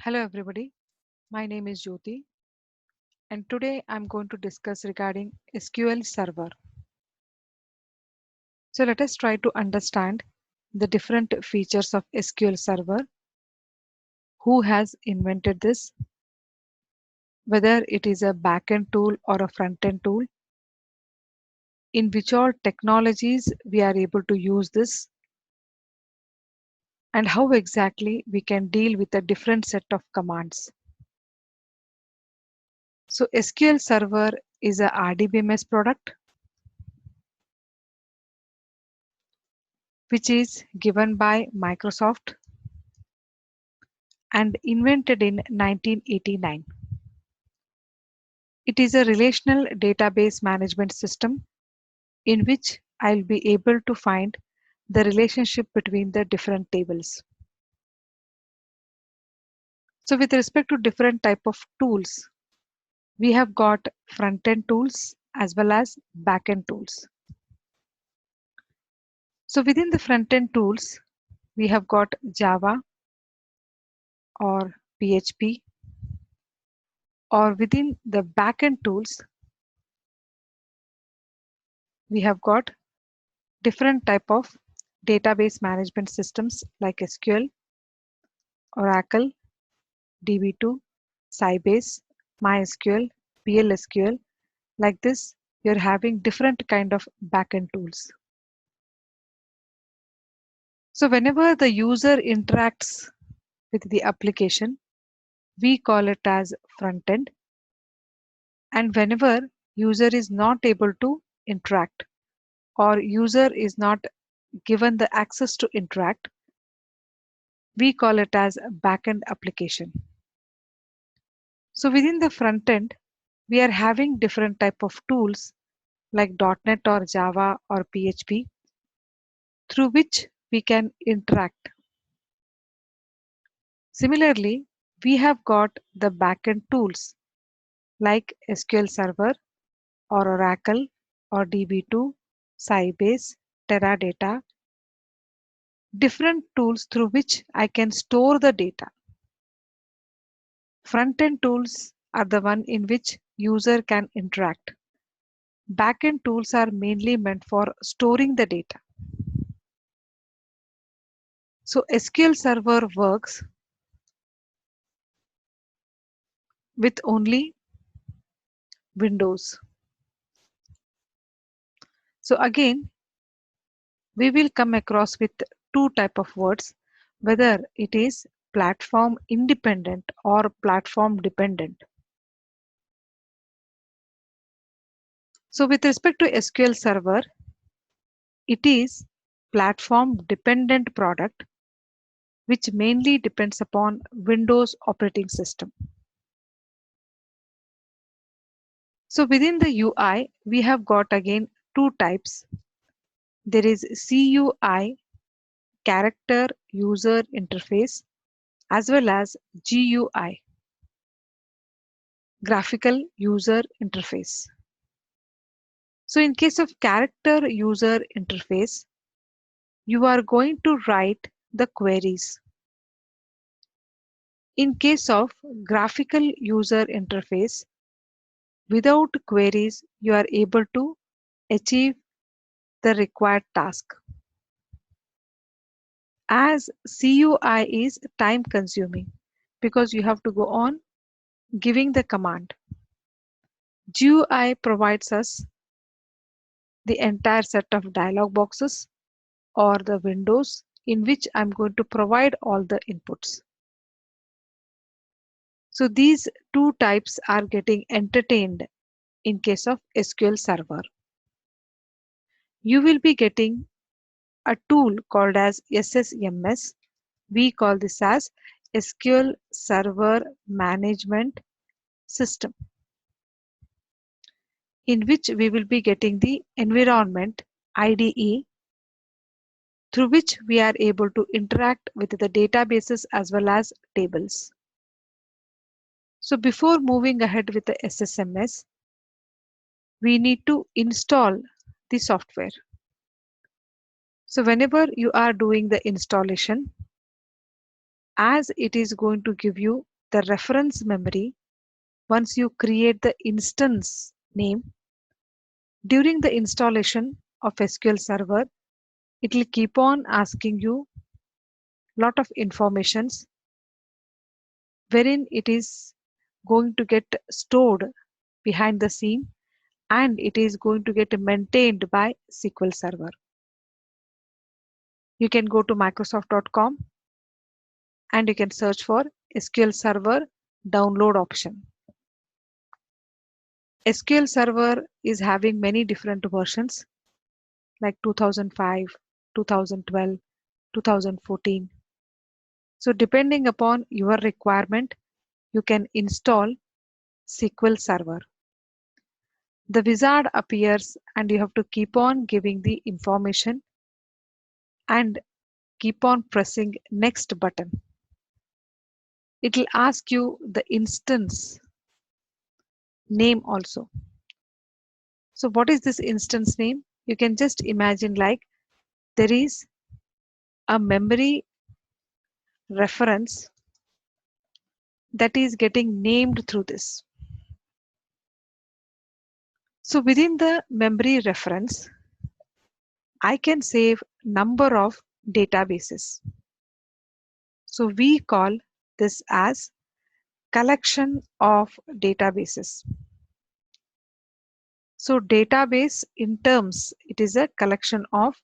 Hello everybody, my name is Jyoti and today I'm going to discuss regarding SQL Server. So let us try to understand the different features of SQL Server, who has invented this, whether it is a backend tool or a front-end tool, in which all technologies we are able to use this, and how exactly we can deal with a different set of commands. So SQL Server is a RDBMS product which is given by Microsoft and invented in 1989. It is a relational database management system in which I'll be able to find the relationship between the different tables. So with respect to different type of tools, we have got front-end tools as well as back-end tools. So within the front-end tools, we have got Java or PHP, or within the back-end tools, we have got different type of database management systems like SQL, Oracle, DB2, Sybase, MySQL, PLSQL. Like this, you're having different kind of backend tools. So whenever the user interacts with the application, we call it as front end. And whenever user is not able to interact or user is not given the access to interact, we call it as a backend application. So within the front end, we are having different type of tools like .NET or Java or PHP through which we can interact. Similarly, we have got the backend tools like SQL Server or Oracle or DB2, Sybase, Teradata, different tools through which I can store the data. Front-end tools are the one in which user can interact. Backend tools are mainly meant for storing the data. So SQL Server works with only Windows. So again, we will come across with two type of words, whether it is platform independent or platform dependent. So with respect to SQL Server, it is platform dependent product which mainly depends upon Windows operating system. So within the UI, we have got again two types. There is CUI, character user interface, as well as GUI, graphical user interface. So in case of character user interface, you are going to write the queries. In case of graphical user interface, without queries, you are able to achieve the required task. As CUI is time consuming because you have to go on giving the command. GUI provides us the entire set of dialog boxes or the windows in which I'm going to provide all the inputs. So these two types are getting entertained in case of SQL Server. You will be getting a tool called as SSMS. We call this as SQL Server Management System, in which we will be getting the environment IDE through which we are able to interact with the databases as well as tables. So before moving ahead with the SSMS, we need to install the software. So whenever you are doing the installation, as it is going to give you the reference memory once you create the instance name. During the installation of SQL Server, it will keep on asking you lot of informations wherein it is going to get stored behind the scene and it is going to get maintained by SQL Server. You can go to microsoft.com and you can search for SQL Server download option. SQL Server is having many different versions like 2005, 2012, 2014. So depending upon your requirement, you can install SQL Server. The wizard appears and you have to keep on giving the information and keep on pressing next button. It will ask you the instance name also. So what is this instance name? You can just imagine like there is a memory reference that is getting named through this. So within the memory reference, I can save number of databases. So we call this as collection of databases. So database in terms, it is a collection of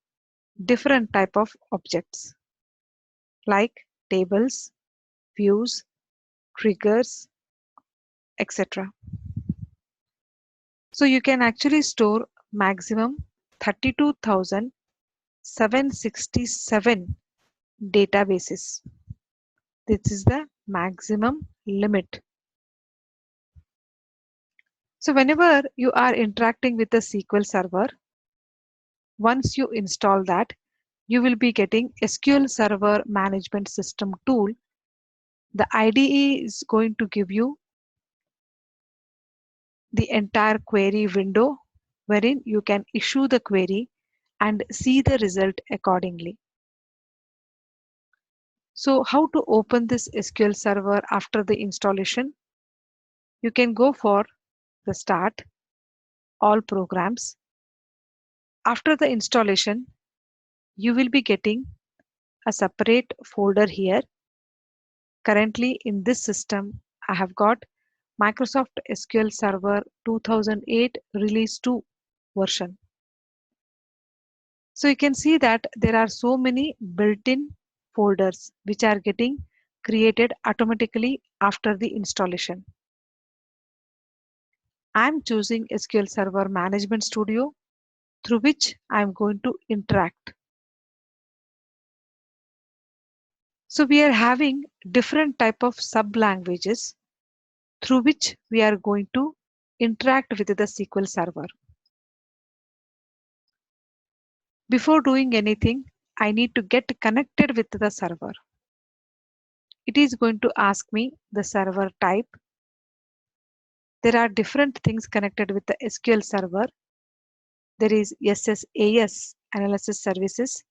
different type of objects like tables, views, triggers, etc. So you can actually store maximum 32,767 databases. This is the maximum limit. So whenever you are interacting with the SQL Server, once you install that, you will be getting SQL Server Management System tool. The IDE is going to give you the entire query window wherein you can issue the query and see the result accordingly. So how to open this SQL Server after the installation? You can go for the Start, All Programs. After the installation, you will be getting a separate folder here. Currently in this system, I have got Microsoft SQL Server 2008 Release 2 version. So you can see that there are so many built-in folders which are getting created automatically after the installation. I'm choosing SQL Server Management Studio through which I'm going to interact. So we are having different type of sub languages through which we are going to interact with the SQL Server. Before doing anything, I need to get connected with the server. It is going to ask me the server type. There are different things connected with the SQL Server. There is SSAS analysis services,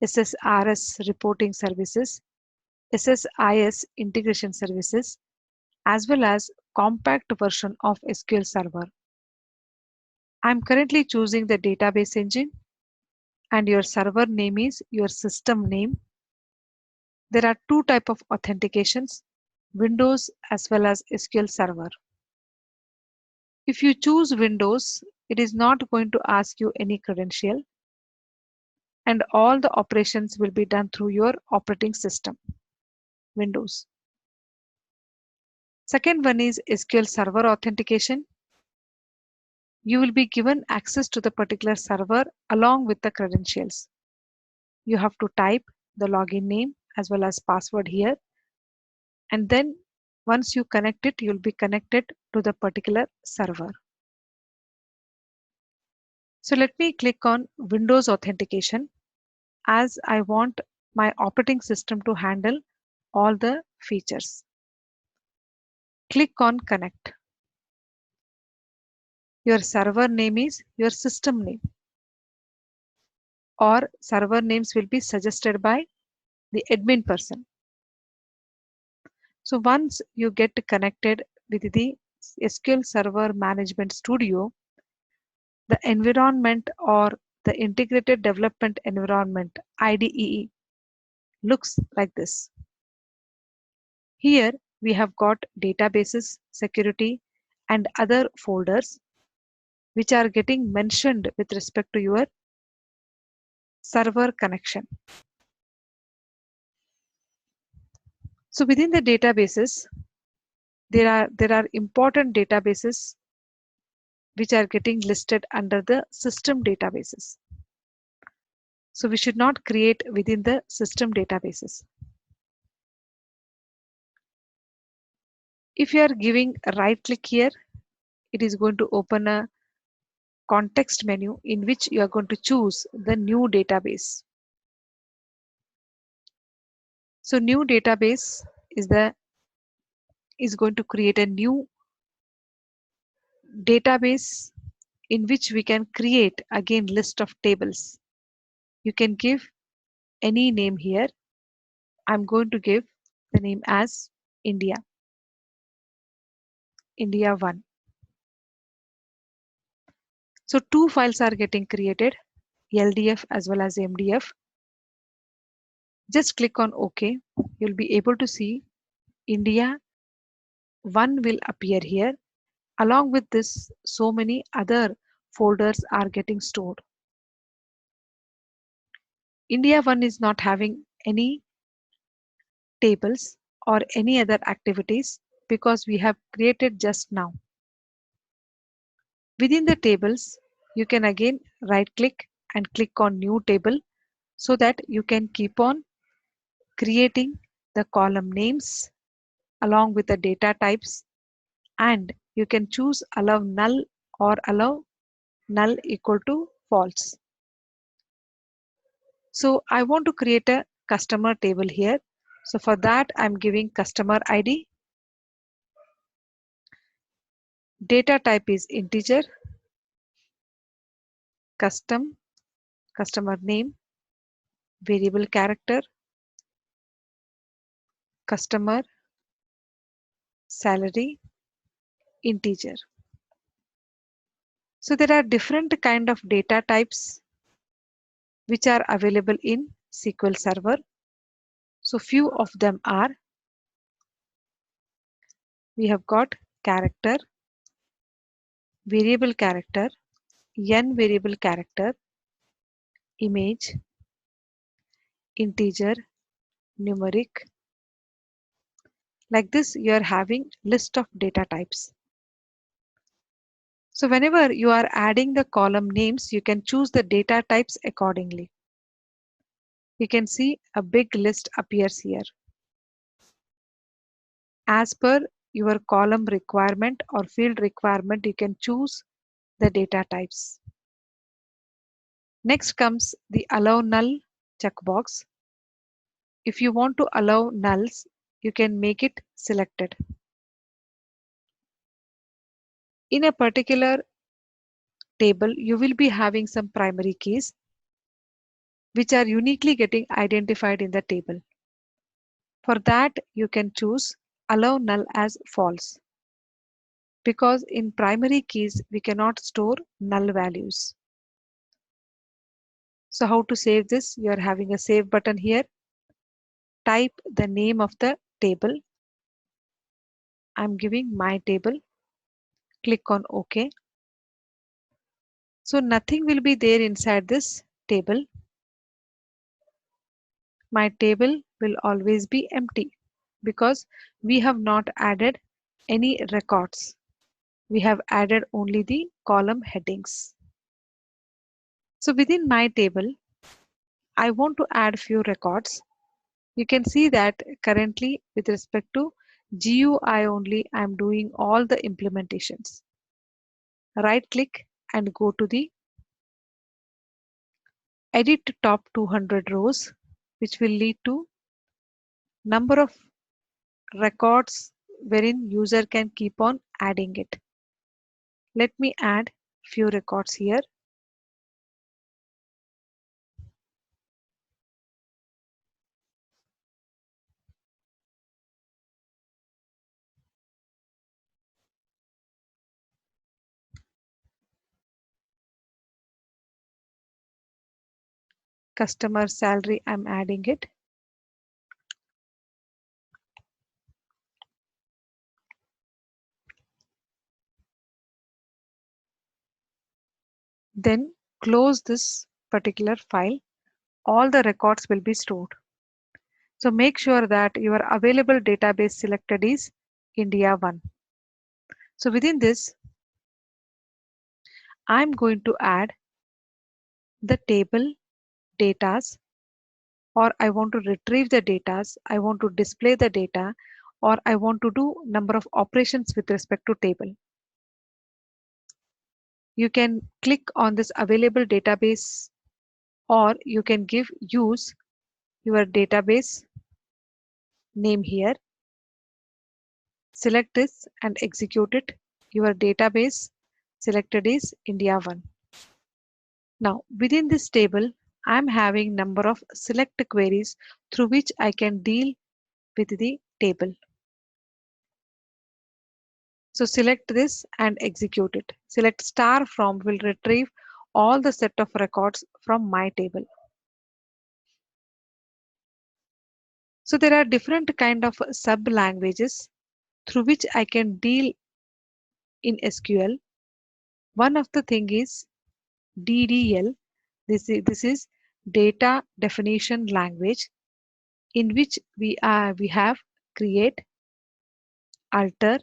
SSRS reporting services, SSIS integration services, as well as compact version of SQL Server. I'm currently choosing the database engine and your server name is your system name. There are two types of authentications, Windows as well as SQL Server. If you choose Windows, it is not going to ask you any credential and all the operations will be done through your operating system, Windows. Second one is SQL Server authentication. You will be given access to the particular server along with the credentials. You have to type the login name as well as password here. And then once you connect it, you'll be connected to the particular server. So let me click on Windows authentication as I want my operating system to handle all the features. Click on connect. Your server name is your system name, or server names will be suggested by the admin person. So once you get connected with the SQL Server Management Studio, the environment or the Integrated Development Environment IDE looks like this. Here we have got databases, security, and other folders which are getting mentioned with respect to your server connection. So within the databases, there are important databases which are getting listed under the system databases. So we should not create within the system databases. If you are giving a right click here, it is going to open a context menu in which you are going to choose the new database. So new database is going to create a new database in which we can create again list of tables. You can give any name here. I'm going to give the name as India 1. So two files are getting created, LDF as well as MDF. Just click on OK. You'll be able to see India 1 will appear here. Along with this, so many other folders are getting stored. India 1 is not having any tables or any other activities because we have created just now. Within the tables, you can again right click and click on new table so that you can keep on creating the column names along with the data types, and you can choose allow null or allow null equal to false. So I want to create a customer table here. So for that I'm giving customer ID. Data type is integer. Customer name, variable character, customer salary, integer. So there are different kind of data types which are available in SQL Server. So few of them are, we have got character, variable character, n variable character, image, integer, numeric. Like this, you are having list of data types. So whenever you are adding the column names, you can choose the data types accordingly. You can see a big list appears here. As per your column requirement or field requirement, you can choose the data types. Next comes the allow null checkbox. If you want to allow nulls, you can make it selected. In a particular table, you will be having some primary keys which are uniquely getting identified in the table. For that, you can choose allow null as false, because in primary keys we cannot store null values. So how to save this? You are having a save button here. Type the name of the table. I'm giving my table. Click on OK. So nothing will be there inside this table. My table will always be empty because we have not added any records. We have added only the column headings. So within my table, I want to add few records. You can see that currently with respect to GUI only, I am doing all the implementations. Right click and go to the edit top 200 rows, which will lead to number of records wherein user can keep on adding it. Let me add few records here. Customer salary, I'm adding it. Then close this particular file. All the records will be stored. So make sure that your available database selected is India 1. So within this, I'm going to add the table datas, or I want to retrieve the datas, I want to display the data, or I want to do number of operations with respect to table. You can click on this available database, or you can use your database name here. Select this and execute it. Your database selected is India 1. Now within this table, I am having number of select queries through which I can deal with the table. So select this and execute it. Select star from will retrieve all the set of records from my table. So there are different kind of sub languages through which I can deal in SQL. One of the thing is DDL. This is data definition language, in which we have create, alter,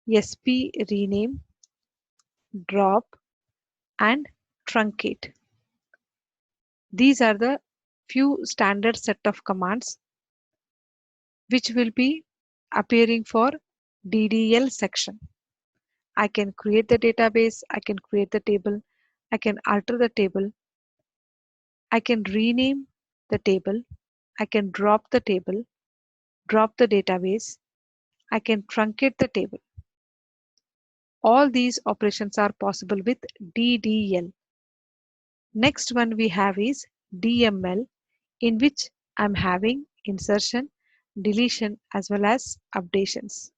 SP rename, drop, and truncate. These are the few standard set of commands which will be appearing for DDL section. I can create the database, I can create the table, I can alter the table, I can rename the table, I can drop the table, drop the database, I can truncate the table. All these operations are possible with DDL. Next one we have is DML, in which I'm having insertion, deletion, as well as updations.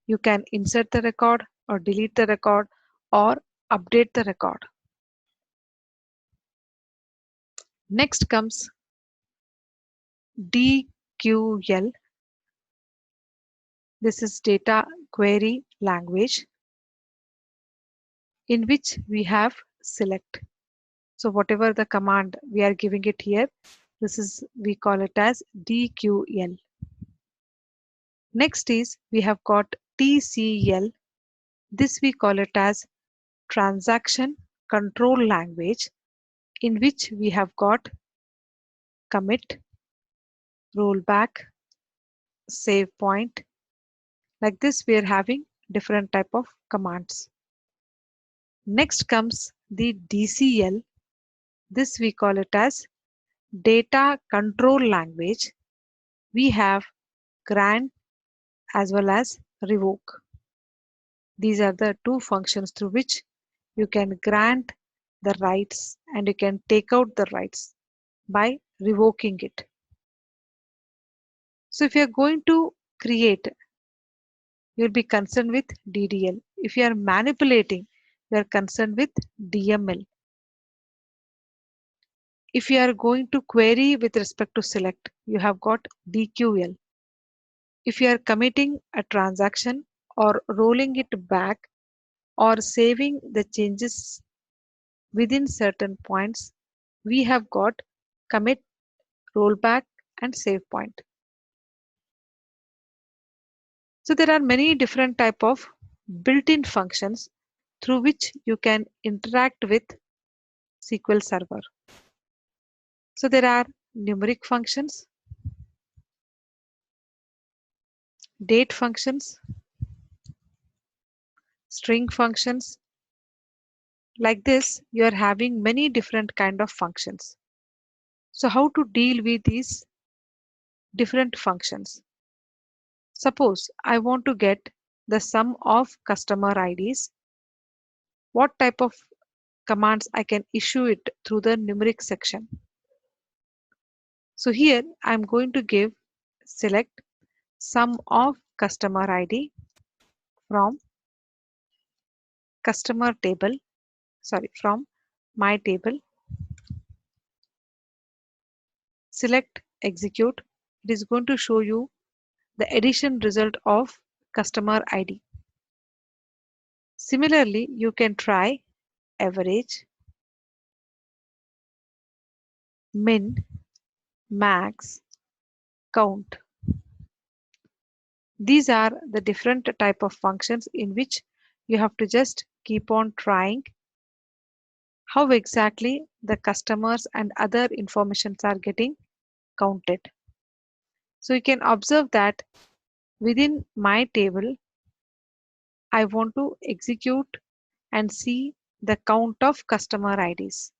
You can insert the record or delete the record or update the record. Next comes DQL. This is data query language, in which we have select. So whatever the command we are giving it here, this is, we call it as DQL. Next is we have got TCL. This we call it as transaction control language, in which we have got commit, rollback, save point. Like this, we are having different type of commands. Next comes the DCL. This we call it as data control language. We have grant as well as revoke. These are the two functions through which you can grant the rights and you can take out the rights by revoking it. So if you are going to create, you will be concerned with DDL. If you are manipulating, you are concerned with DML. If you are going to query with respect to select, you have got DQL. If you are committing a transaction or rolling it back or saving the changes within certain points, we have got commit, rollback, and save point. So there are many different type of built-in functions through which you can interact with SQL Server. So there are numeric functions, date functions, string functions. Like this, you are having many different kind of functions. So how to deal with these different functions? Suppose I want to get the sum of customer IDs. What type of commands I can issue it through the numeric section? So here I'm going to give select sum of customer ID from customer table, from my table. select execute, it is going to show you the addition result of customer ID. Similarly, you can try average, min, max, count. These are the different type of functions in which you have to just keep on trying how exactly the customers and other informations are getting counted. So you can observe that within my table, I want to execute and see the count of customer IDs.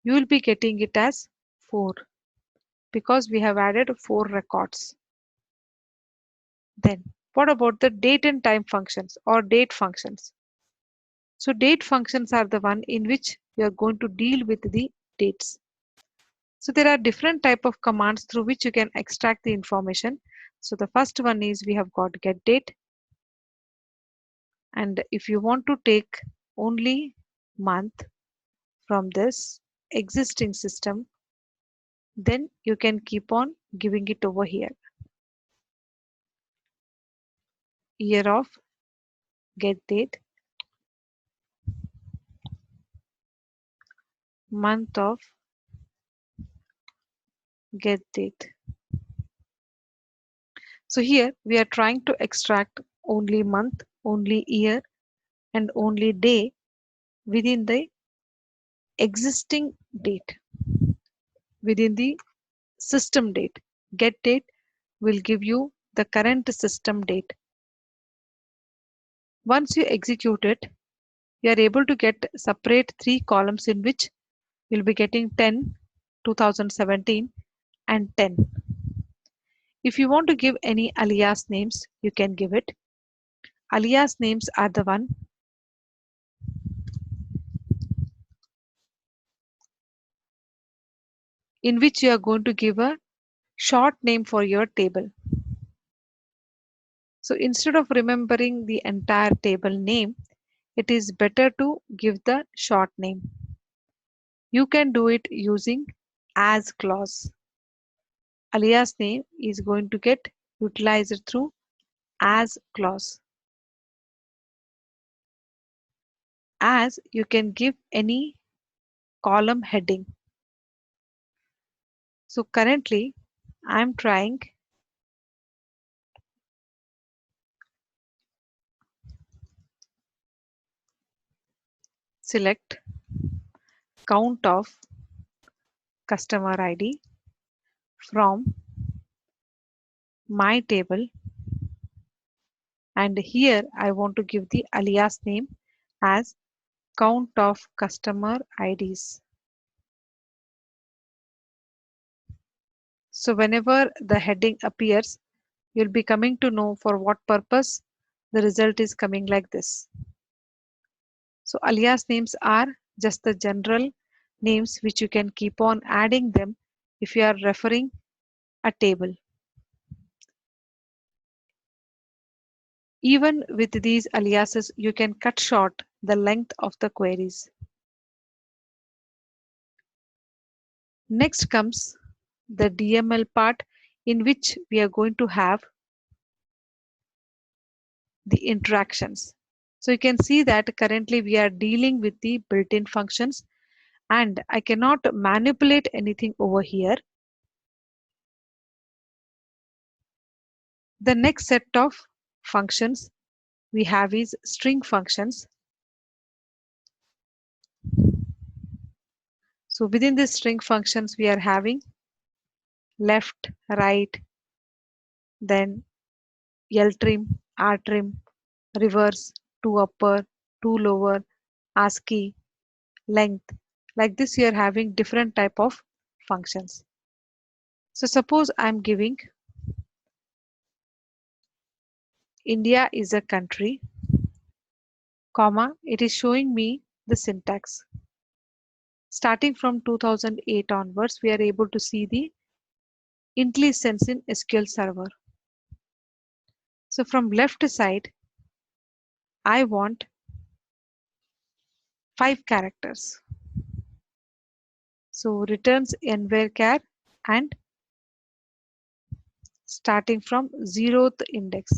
You will be getting it as 4 because we have added 4 records. Then what about the date and time functions or date functions? So date functions are the one in which we are going to deal with the dates. So there are different type of commands through which you can extract the information. So the first one is we have got get date, and if you want to take only month from this existing system, then you can keep on giving it over here. Year of get date, month of get date. So here we are trying to extract only month, only year, and only day within the existing date, within the system date. Get date will give you the current system date. Once you execute it, you are able to get separate 3 columns in which you'll be getting 10, 2017 and 10. If you want to give any alias names, you can give it. Alias names are the one in which you are going to give a short name for your table. So instead of remembering the entire table name, it is better to give the short name. You can do it using as clause. Alias name is going to get utilized through as clause. As you can give any column heading. So currently I'm trying select count of customer ID from my table, and here I want to give the alias name as count of customer IDs. So whenever the heading appears, you'll be coming to know for what purpose the result is coming like this. So alias names are just the general names which you can keep on adding them if you are referring a table. Even with these aliases, you can cut short the length of the queries. Next comes the DML part, in which we are going to have the interactions. So you can see that currently we are dealing with the built-in functions, and I cannot manipulate anything over here. The next set of functions we have is string functions. So within the string functions, we are having left, right, then ltrim, rtrim, reverse, to upper, to lower, ASCII, length. Like this, you are having different type of functions. So suppose I'm giving India is a country, comma, it is showing me the syntax. Starting from 2008 onwards, we are able to see the IntelliSense in SQL Server. So from left side, I want 5 characters. So returns n varchar and starting from 0th index.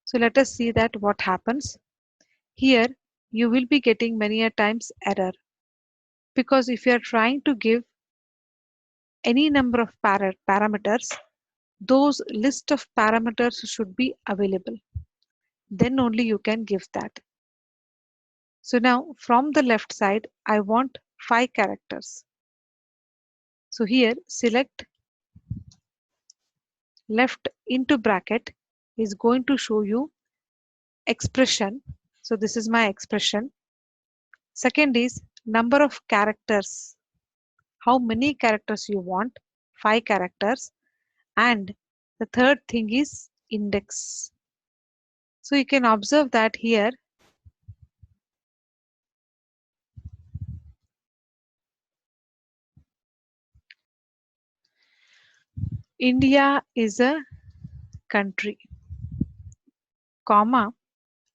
So let us see that what happens. Here you will be getting many a times error, because if you are trying to give any number of parameters, those list of parameters should be available. Then only you can give that. So now from the left side, I want 5 characters. So here select left into bracket is going to show you expression. So this is my expression. Second is number of characters. How many characters you want? 5 characters. And the third thing is index. So you can observe that here India is a country, comma,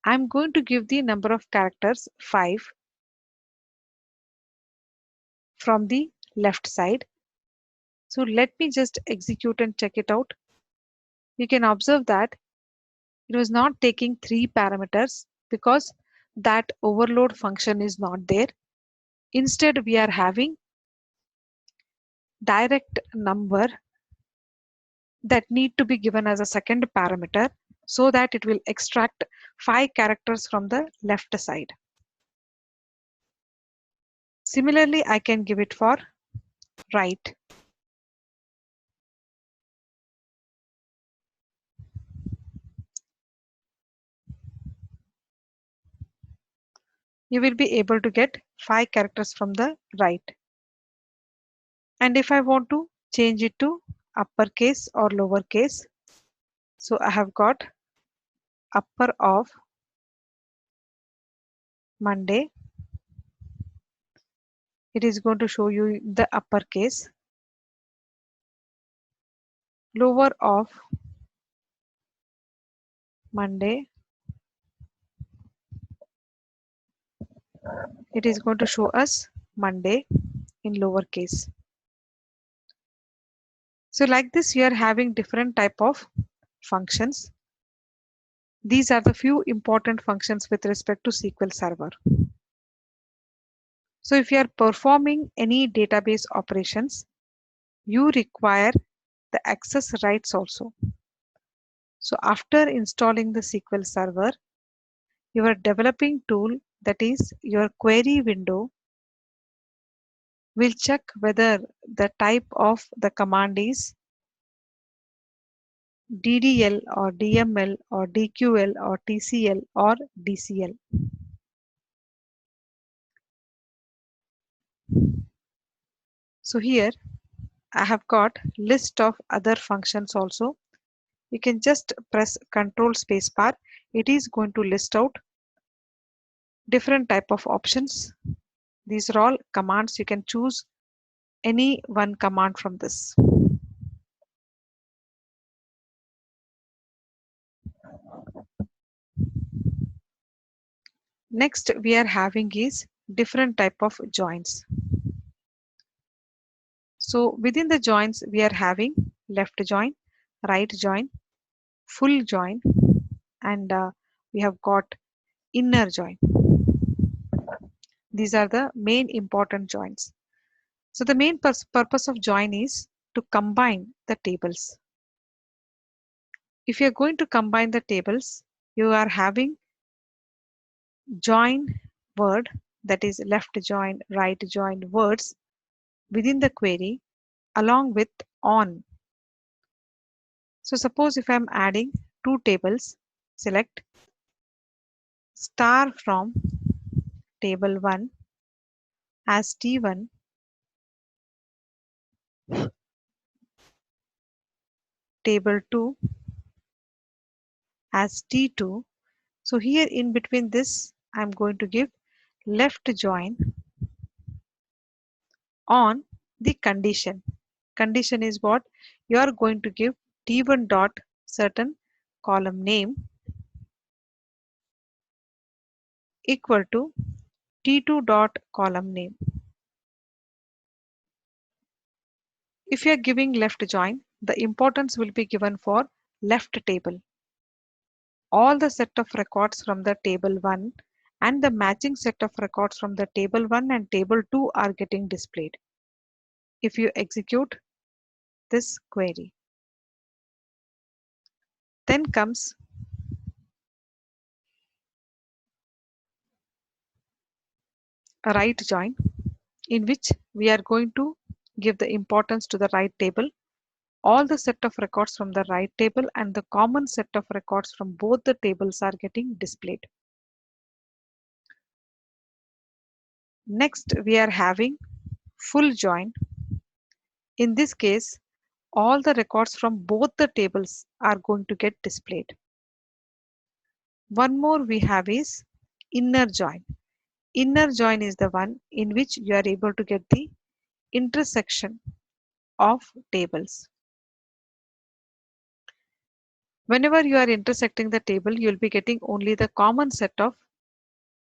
I'm going to give the number of characters 5 from the left side. So let me just execute and check it out. You can observe that it was not taking 3 parameters because that overload function is not there. Instead, we are having direct number that need to be given as a second parameter so that it will extract 5 characters from the left side. Similarly, I can give it for right. You will be able to get 5 characters from the right. And if I want to change it to uppercase or lowercase, so I have got upper of Monday. It is going to show you the uppercase. Lower of Monday. It is going to show us Monday in lowercase. So like this, you are having different type of functions. These are the few important functions with respect to SQL Server. So if you are performing any database operations, you require the access rights also. So after installing the SQL Server, your developing tool, that is your query window, will check whether the type of the command is DDL or DML or DQL or TCL or DCL. So here I have got list of other functions also. You can just press Control Spacebar. It is going to list out different type of options. These are all commands. You can choose any one command from this. Next we are having is different type of joins. So within the joins we are having left join, right join, full join, and we have got inner join. These are the main important joins. So the main purpose of join is to combine the tables. If you are going to combine the tables, you are having join word, that is left join, right join words within the query along with on. So suppose if I am adding 2 tables, select star from table 1 as T1, table 2 as T2. So here in between this, I'm going to give left join on the condition. Condition is what? You are going to give T1 dot certain column name equal to T2 dot column name. If you are giving left join, the importance will be given for left table. All the set of records from the table 1 and the matching set of records from the table 1 and table 2 are getting displayed. If you execute this query, then comes a right join, in which we are going to give the importance to the right table. All the set of records from the right table and the common set of records from both the tables are getting displayed. Next, we are having full join. In this case, all the records from both the tables are going to get displayed. One more we have is inner join. Inner join is the one in which you are able to get the intersection of tables. Whenever you are intersecting the table, you will be getting only the common set of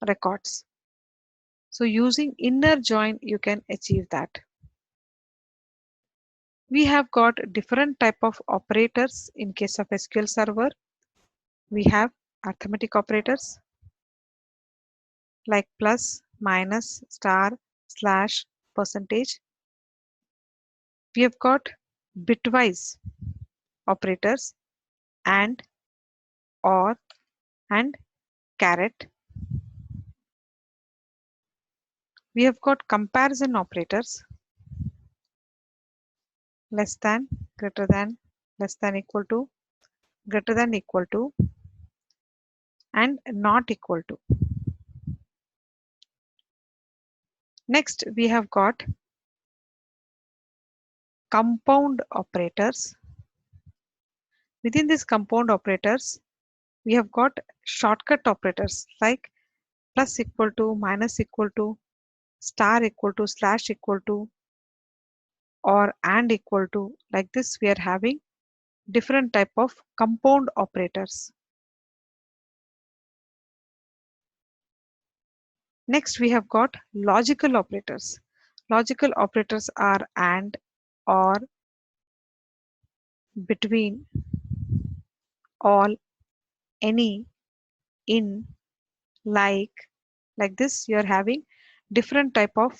records. So using inner join, you can achieve that. We have got different type of operators in case of SQL Server. We have arithmetic operators like plus, minus, star, slash, percentage. We have got bitwise operators and, or, and caret. We have got comparison operators less than, greater than, less than equal to, greater than equal to, and not equal to. Next, we have got compound operators. Within these compound operators, we have got shortcut operators like plus equal to, minus equal to, star equal to, slash equal to, or and equal to. Like this, we are having different type of compound operators. Next, we have got logical operators. Logical operators are and, or, between, all, any, in, like this you are having different type of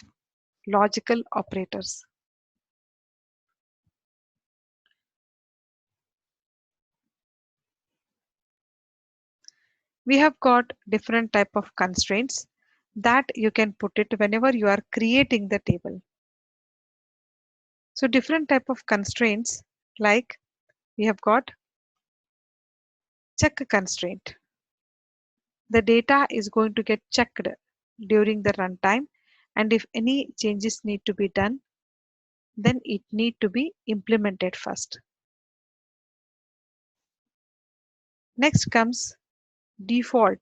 logical operators. We have got different type of constraints that you can put it whenever you are creating the table. So different type of constraints, like we have got check constraint. The data is going to get checked during the runtime, and if any changes need to be done, then it need to be implemented first. Next comes default.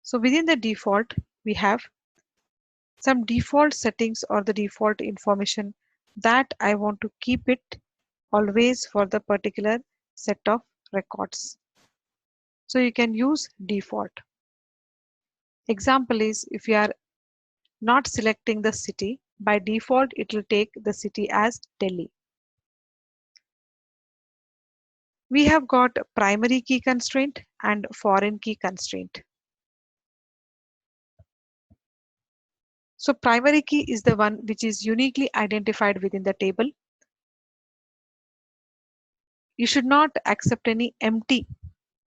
So within the default, we have some default settings or the default information that I want to keep it always for the particular set of records. So you can use default. Example is, if you are not selecting the city, by default it will take the city as Delhi. We have got primary key constraint and foreign key constraint. So primary key is the one which is uniquely identified within the table. You should not accept any empty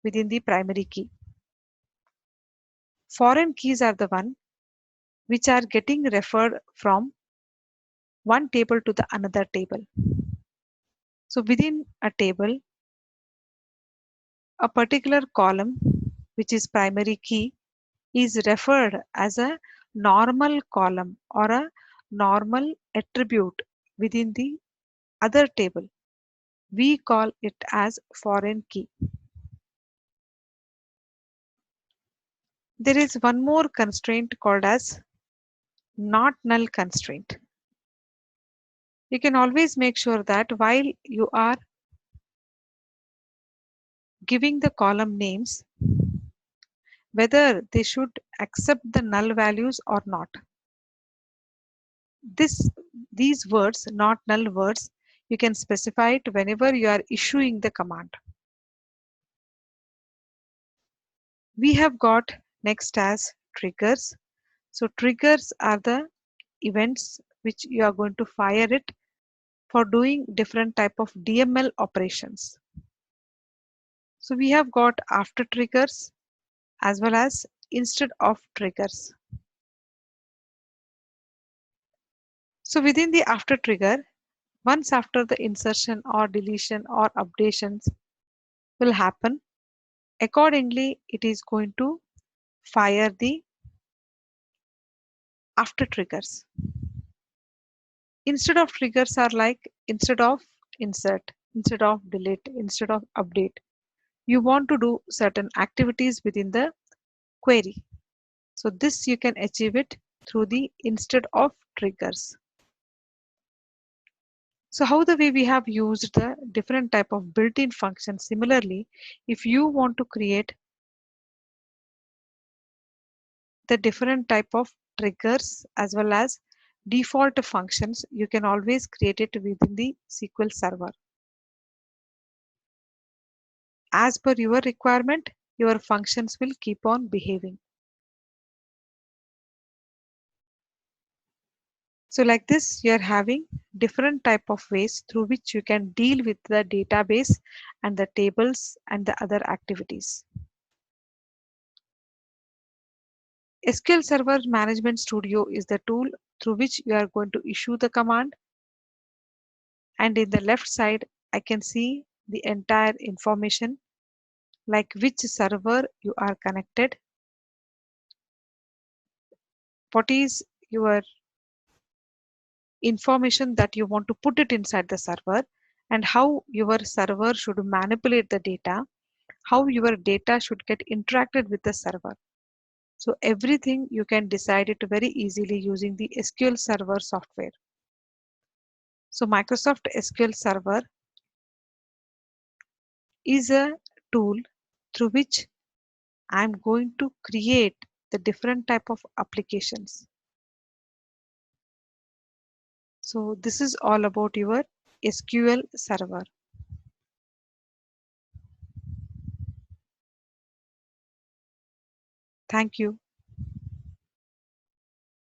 within the primary key. Foreign keys are the one which are getting referred from one table to the another table. So within a table, a particular column, which is primary key, is referred as a normal column or a normal attribute within the other table. We call it as foreign key. There is one more constraint called as not null constraint. You can always make sure that while you are giving the column names, whether they should accept the null values or not. This these words, not null words, you can specify it whenever you are issuing the command. We have got next as triggers. So triggers are the events which you are going to fire it for doing different type of DML operations. So we have got after triggers as well as instead of triggers. So within the after trigger, once after the insertion or deletion or updations will happen, accordingly it is going to fire the after triggers. Instead of triggers are like instead of insert, instead of delete, instead of update. You want to do certain activities within the query. So this you can achieve it through the instead of triggers. So how the way we have used the different type of built-in functions. Similarly, if you want to create the different type of triggers as well as default functions, you can always create it within the SQL Server. As per your requirement, your functions will keep on behaving. So like this, you are having different type of ways through which you can deal with the database and the tables and the other activities. SQL Server Management Studio is the tool through which you are going to issue the command. And in the left side, I can see the entire information like which server you are connected, what is your information that you want to put it inside the server, and how your server should manipulate the data, how your data should get interacted with the server. So everything you can decide it very easily using the SQL Server software. So Microsoft SQL Server is a tool through which I'm going to create the different type of applications. So this is all about your SQL Server. Thank you.